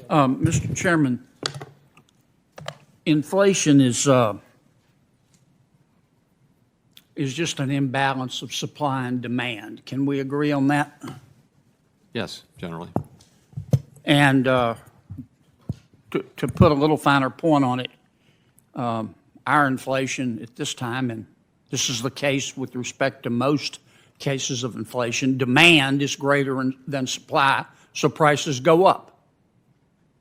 Mr. Chairman, inflation is just an imbalance of supply and demand. Can we agree on that? Yes, generally. And to put a little finer point on it, our inflation at this time, and this is the case with respect to most cases of inflation, demand is greater than supply, so prices go up.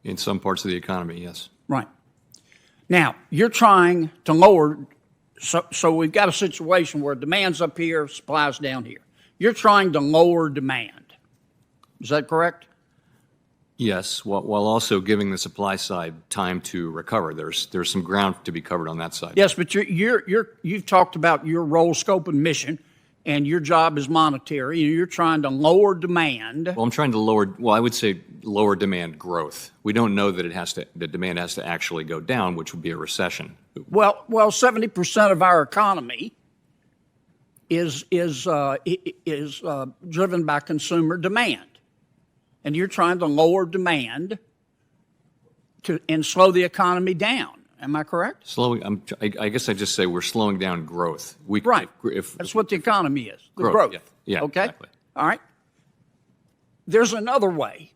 In some parts of the economy, yes. Right. Now, you're trying to lower, so we've got a situation where demand's up here, supply's down here. You're trying to lower demand. Is that correct? Yes, while also giving the supply side time to recover. There's some ground to be covered on that side. Yes, but you've talked about your role, scope, and mission, and your job is monetary, and you're trying to lower demand. Well, I'm trying to I would say lower demand growth. We don't know that the demand has to actually go down, which would be a recession. Well, 70% of our economy is driven by consumer demand. And you're trying to lower demand and slow the economy down. Am I correct? I guess I just say we're slowing down growth. Right. That's what the economy is. The growth. Yeah, okay. Exactly. All right. There's another way.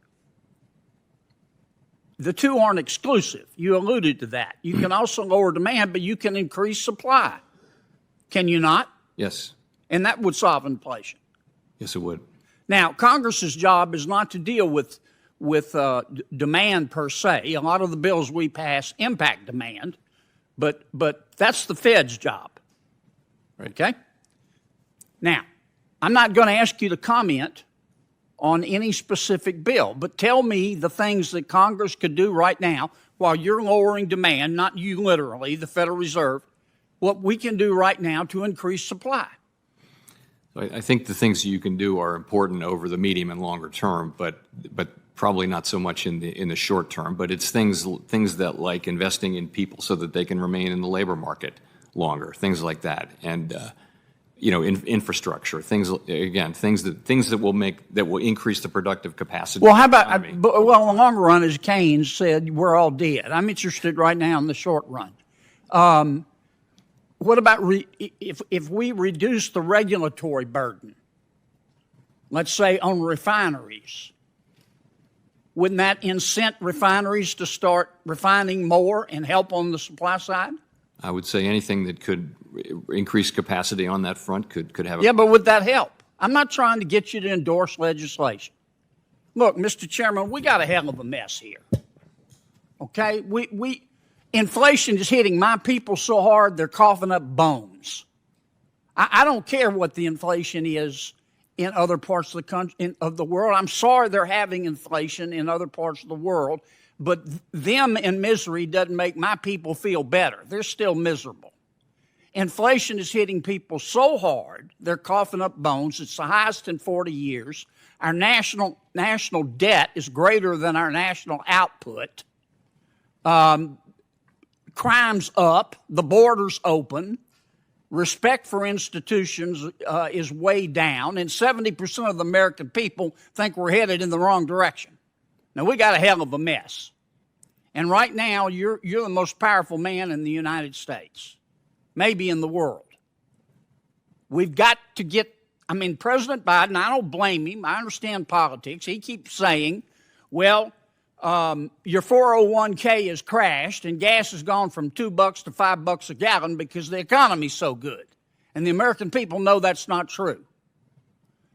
The two aren't exclusive. You alluded to that. You can also lower demand, but you can increase supply. Can you not? Yes. And that would solve inflation. Yes, it would. Now, Congress's job is not to deal with demand per se. A lot of the bills we pass impact demand, but that's the Fed's job. Right. Okay? Now, I'm not going to ask you to comment on any specific bill, but tell me the things that Congress could do right now while you're lowering demand, not you literally, the Federal Reserve, what we can do right now to increase supply. I think the things that you can do are important over the medium and longer term, but probably not so much in the short term. But it's things that like investing in people so that they can remain in the labor market longer, things like that, and infrastructure, things that will increase the productive capacity. Well, how about in the long run, as Keynes said, we're all dead. I'm interested right now in the short run. What about if we reduce the regulatory burden, let's say on refineries, wouldn't that incent refineries to start refining more and help on the supply side? I would say anything that could increase capacity on that front could have Yeah, but would that help? I'm not trying to get you to endorse legislation. Look, Mr. Chairman, we got a hell of a mess here. Okay? Inflation is hitting my people so hard they're coughing up bones. I don't care what the inflation is in other parts of the country, of the world. I'm sorry they're having inflation in other parts of the world, but them in misery doesn't make my people feel better. They're still miserable. Inflation is hitting people so hard they're coughing up bones. It's the highest in 40 years. Our national debt is greater than our national output. Crime's up, the border's open, respect for institutions is way down, and 70% of the American people think we're headed in the wrong direction. Now, we got a hell of a mess. And right now, you're the most powerful man in the United States, maybe in the world. We've got to President Biden, I don't blame him. I understand politics. He keeps saying, well, your 401k has crashed and gas has gone from $2 to $5 a gallon because the economy's so good. And the American people know that's not true.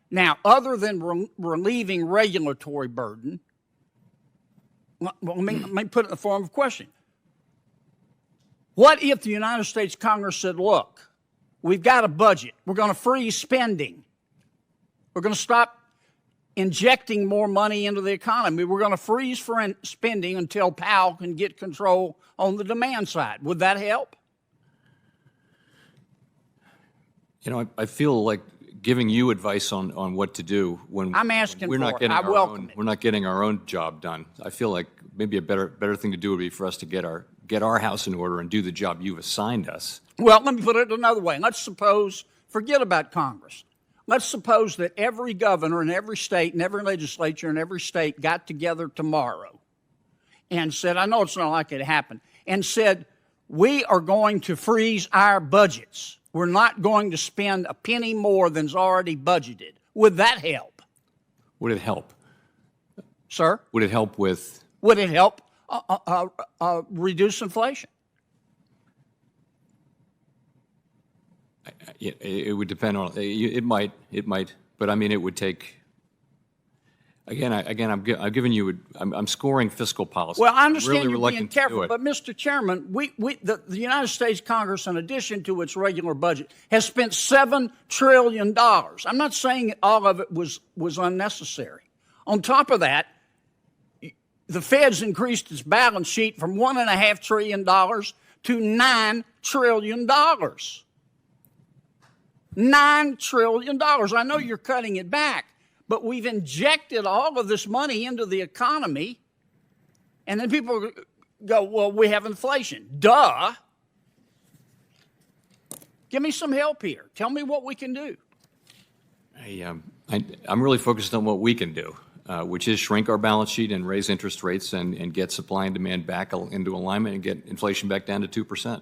Now, other than relieving regulatory burden, let me put it in the form of a question. What if the United States Congress said, look, we've got a budget. We're going to freeze spending. We're going to stop injecting more money into the economy. We're going to freeze spending until Powell can get control on the demand side. Would that help? I feel like giving you advice on what to do when I'm asking we're not for getting it. I welcome it. We're not getting our own job done. I feel like maybe a better thing to do would be for us to get our house in order and do the job you've assigned us. Well, let me put it another way. Let's suppose, forget about Congress. Let's suppose that every governor in every state and every legislature in every state got together tomorrow and said, I know it's not likely to happen, and said, we are going to freeze our budgets. We're not going to spend a penny more than's already budgeted. Would that help? Would it help? Sir? Would it help with? Would it help reduce inflation? It would depend on, it might, but I mean, it would take, I'm giving you, I'm scoring fiscal policy. Well, I understand really you're being reluctant to do careful, it. but Mr. Chairman, the United States Congress, in addition to its regular budget, has spent $7 trillion. I'm not saying all of it was unnecessary. On top of that, the Fed's increased its balance sheet from $1.5 trillion to $9 trillion. $9 trillion. I know you're cutting it back, but we've injected all of this money into the economy, and then people go, well, we have inflation. Duh. Give me some help here. Tell me what we can do. I'm really focused on what we can do, which is shrink our balance sheet and raise interest rates and get supply and demand back into alignment and get inflation back down to 2%.